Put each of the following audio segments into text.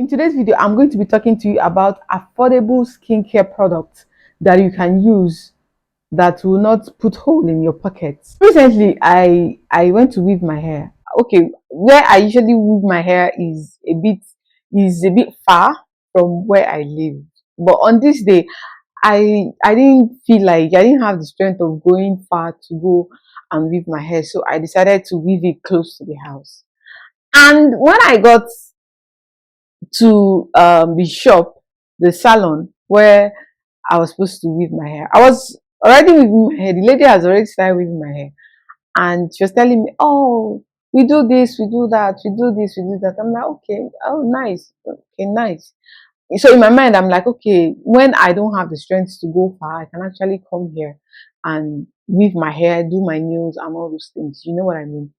In today's video, I'm going to be talking to you about affordable skincare products that you can use that will not put hole in your pockets. Recently, I went to weave my hair. Okay, where I usually weave my hair is a bit far from where I live. But on this day, I didn't feel like I didn't have the strength of going far to go and weave my hair, so I decided to weave it close to the house. And when I got to the shop, the salon where I was supposed to weave my hair. I was already weaving my hair. The lady has already started weaving my hair. And she was telling me, oh, we do this, we do that, we do this, we do that. I'm like, okay, oh, nice. Okay, nice. So in my mind, I'm like, okay, when I don't have the strength to go far, I can actually come here and weave my hair, do my nails and all those things. You know what I mean?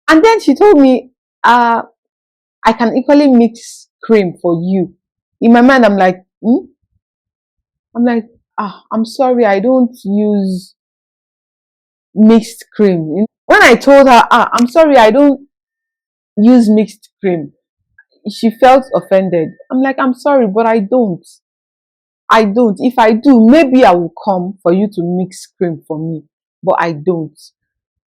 And then she told me, I can equally mix cream for you. In my mind, I'm like, hmm? I'm like, I'm sorry, I don't use mixed cream. When I told her, I'm sorry, I don't use mixed cream, she felt offended. I'm like, I'm sorry, but I don't. I don't. If I do, maybe I will come for you to mix cream for me, but I don't.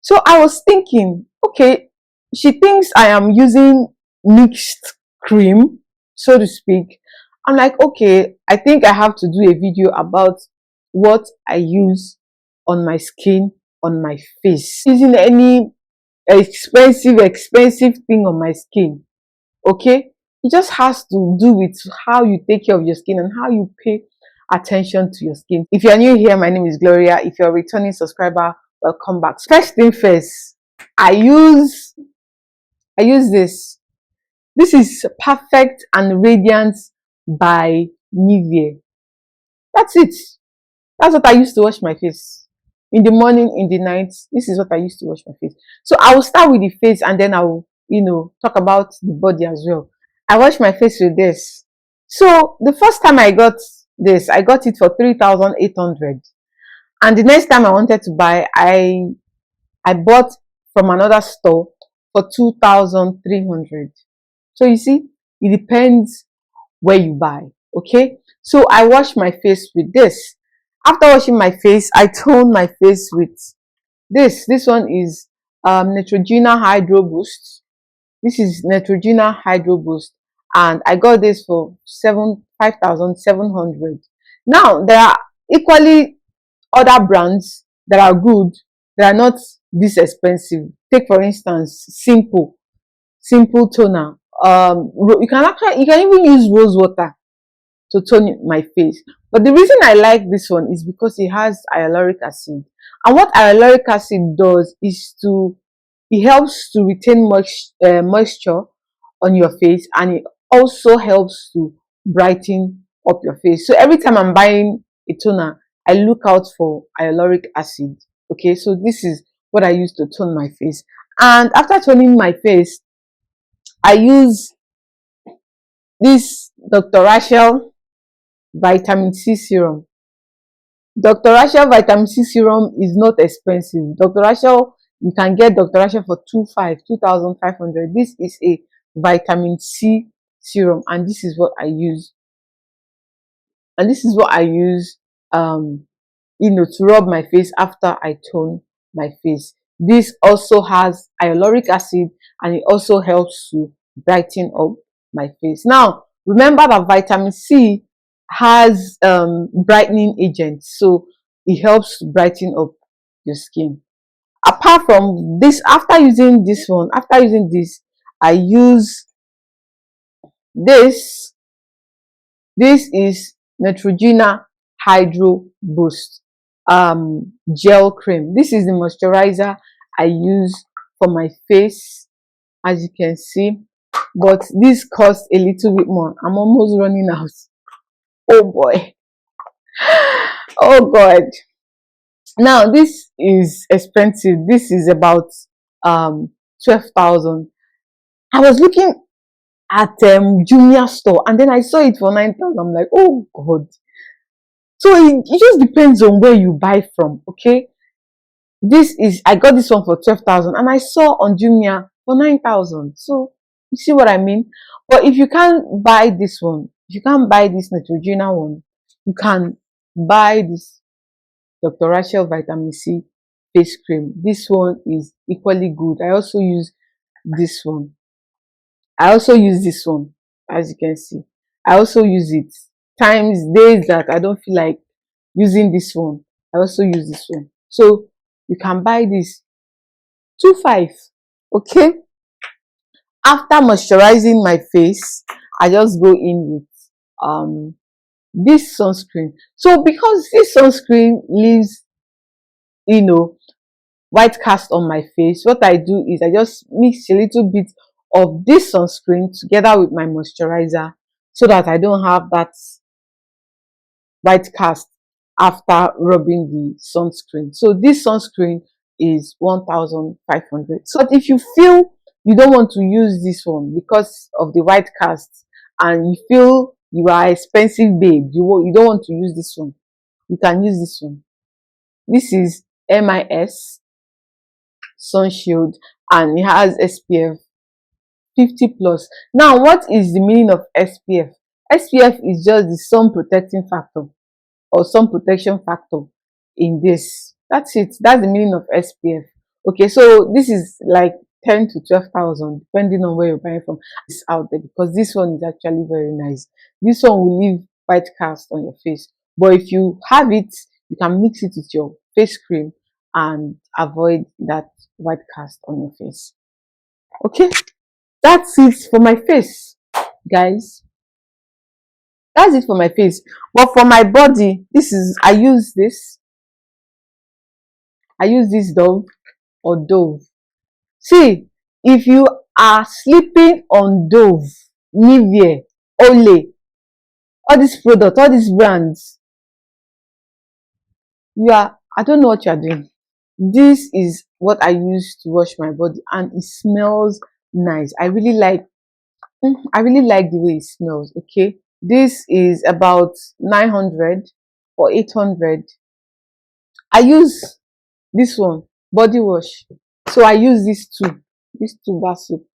So I was thinking, okay, she thinks I am using mixed cream, so to speak. I'm like, okay, I think I have to do a video about what I use on my skin, on my face. Using any expensive thing on my skin, okay? It just has to do with how you take care of your skin and how you pay attention to your skin. If you're new here, my name is Gloria. If you're a returning subscriber, welcome back. First thing first, I use this. This is Perfect and Radiant by Nivea. That's it. That's what I used to wash my face. In the morning, in the night, this is what I used to wash my face. So I will start with the face and then I will, talk about the body as well. I wash my face with this. So the first time I got this, I got it for 3,800. And the next time I wanted to buy, I bought from another store for 2,300. So you see, it depends where you buy. Okay, so I wash my face with this. After washing my face, I tone my face with this. This one is Neutrogena Hydro Boost. This is Neutrogena Hydro Boost, and I got this for 5,700. Now there are equally other brands that are good, that are not this expensive. Take for instance, Simple Toner. You can even use rose water to tone my face. But the reason I like this one is because it has hyaluronic acid. And what hyaluronic acid does is it helps to retain moisture on your face, and it also helps to brighten up your face. So every time I'm buying a toner, I look out for hyaluronic acid. Okay, so this is what I use to tone my face. And after toning my face, I use this Dr. Rachel vitamin C serum. Dr. Rachel vitamin C serum is not expensive. Dr. Rachel, you can get Dr. Rachel for 2,500. This is a vitamin C serum, and this is what I use. And this is what I use, to rub my face after I tone my face. This also has hyaluronic acid, and it also helps to brighten up my face. Now, remember that vitamin C has brightening agents, so it helps brighten up your skin. Apart from this, after using this, I use this. This is Neutrogena Hydro Boost gel cream. This is the moisturizer I use for my face, as you can see, but this costs a little bit more. I'm almost running out. Oh boy. Oh god. Now this is expensive. This is about 12,000. I was looking at Jumia store, and then I saw it for 9,000. I'm like, oh god. So it just depends on where you buy from. Okay, I got this one for 12,000, and I saw on Jumia for 9,000. So you see what I mean? But if you can't buy this one, if you can't buy this Neutrogena one, you can buy this Dr. Rachel Vitamin C face cream. This one is equally good. I also use this one. I also use this one, as you can see. I also use it times days that I don't feel like using this one. I also use this one. So you can buy this 2.5. Okay. After moisturizing my face, I just go in with this sunscreen. So because this sunscreen leaves, you know, white cast on my face, what I do is I just mix a little bit of this sunscreen together with my moisturizer so that I don't have that white cast after rubbing the sunscreen. So this sunscreen is 1,500. So if you feel you don't want to use this one because of the white cast and you feel you are expensive babe, you don't want to use this one, you can use this one. This is MIS sun shield and it has SPF 50 plus. Now what is the meaning of SPF? SPF is just the sun protecting factor or sun protection factor in this. That's it. That's the meaning of SPF. Okay, so this is like 10 to 12,000 depending on where you're buying from. It's out there because this one is actually very nice. This one will leave white cast on your face, but if you have it, you can mix it with your face cream and avoid that white cast on your face. Okay, that's it for my face, guys. That's it for my face. But for my body, this is I use this Dove or Dove. See, if you are sleeping on Dove, Nivea, Olay, all these products, all these brands, I don't know what you are doing. This is what I use to wash my body and it smells nice. I really like the way it smells. Okay, this is about 900 or 800. I use this one, body wash. So I use these two bar soap.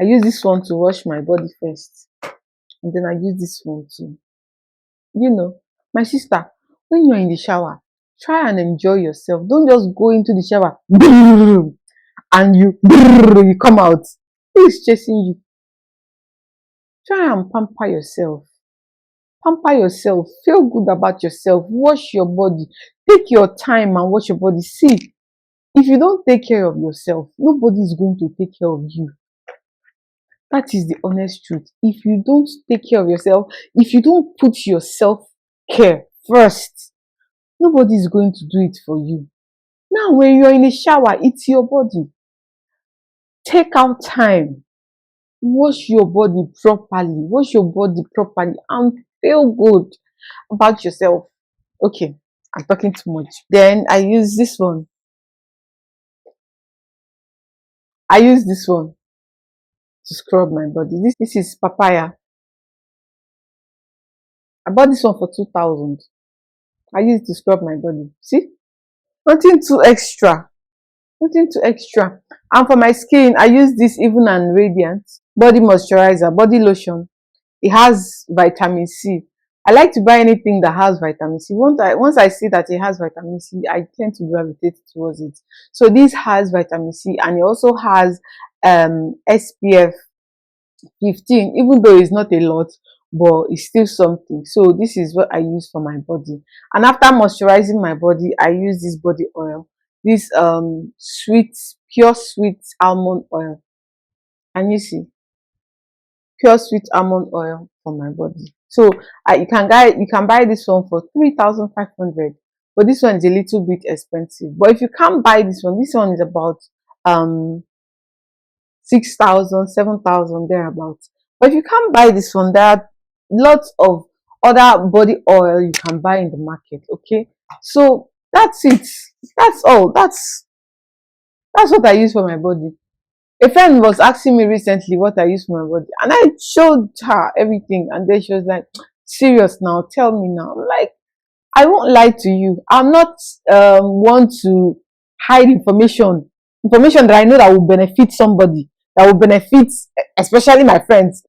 I use this one to wash my body first, and then I use this one too. My sister, when you're in the shower, try and enjoy yourself. Don't just go into the shower and you come out. Who is chasing you? Try and pamper yourself. Pamper yourself. Feel good about yourself. Wash your body. Take your time and wash your body. See, if you don't take care of yourself, nobody is going to take care of you. That is the honest truth. If you don't take care of yourself, if you don't put your self-care first, nobody is going to do it for you. Now, when you're in the shower, it's your body. Take out time. Wash your body properly. Wash your body properly and feel good about yourself. Okay, I'm talking too much. Then I use this one. I use this one to scrub my body. This is papaya. I bought this one for 2,000. I use it to scrub my body. See? Nothing too extra. Nothing too extra. And for my skin, I use this Even and Radiant body moisturizer, body lotion. It has vitamin C. I like to buy anything that has vitamin C. Once I see that it has vitamin C, I tend to gravitate towards it. So this has vitamin C and it also has SPF 15, even though it's not a lot, but it's still something. So this is what I use for my body. And after moisturizing my body, I use this body oil, this pure sweet almond oil. And you see, pure sweet almond oil for my body. So you can buy this one for 3,500, but this one is a little bit expensive. But if you can't buy this one is about 6,000, 7,000 thereabouts. But if you can't buy this one, there are lots of other body oil you can buy in the market. Okay, so that's it. That's all. That's what I use for my body. A friend was asking me recently what I use for my body, and I showed her everything, and then she was like, "Serious now? Tell me now." I'm like, I won't lie to you. I'm not one to hide information that I know that will benefit somebody, that will benefit, especially my friends,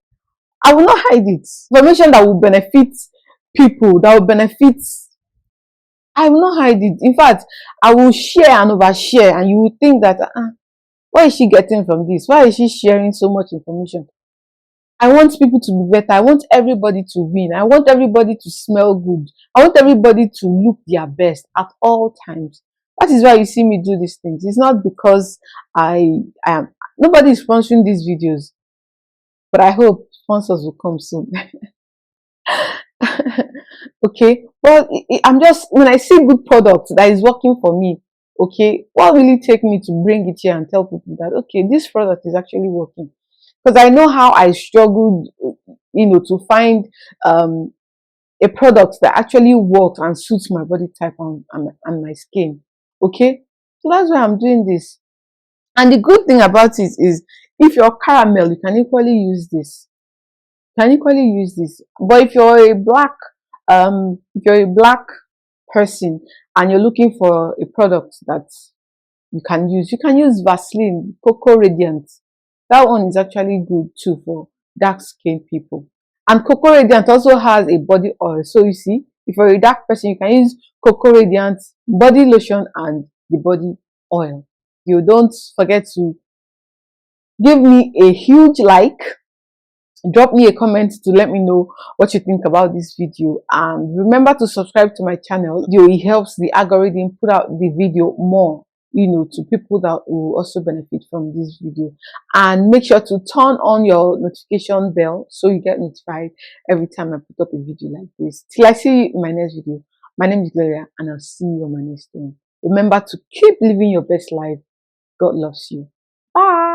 I will not hide it. Information that will benefit people, that will benefit, I will not hide it. In fact, I will share and overshare, and you will think that, what is she getting from this? Why is she sharing so much information? I want people to be better. I want everybody to win. I want everybody to smell good. I want everybody to look their best at all times. That is why you see me do these things. It's not because I am, nobody is sponsoring these videos, but I hope sponsors will come soon. Okay, well, I'm just, when I see good product that is working for me, okay, what will it take me to bring it here and tell people that, okay, this product is actually working? Because I know how I struggled, to find um a product that actually works and suits my body type and my skin. Okay, so that's why I'm doing this. And the good thing about it is, if you're caramel, you can equally use this. But if you're a black person and you're looking for a product that you can use Vaseline Cocoa Radiant. That one is actually good too for dark skinned people. And Cocoa Radiant also has a body oil. So you see, if you're a dark person, you can use Cocoa Radiant body lotion and the body oil. You don't forget to give me a huge like, drop me a comment to let me know what you think about this video, and remember to subscribe to my channel. It helps the algorithm put out the video more, to people that will also benefit from this video. And make sure to turn on your notification bell so you get notified every time I put up a video like this. Till I see you in my next video, my name is Gloria, and I'll see you on my next one. Remember to keep living your best life. God loves you. Bye.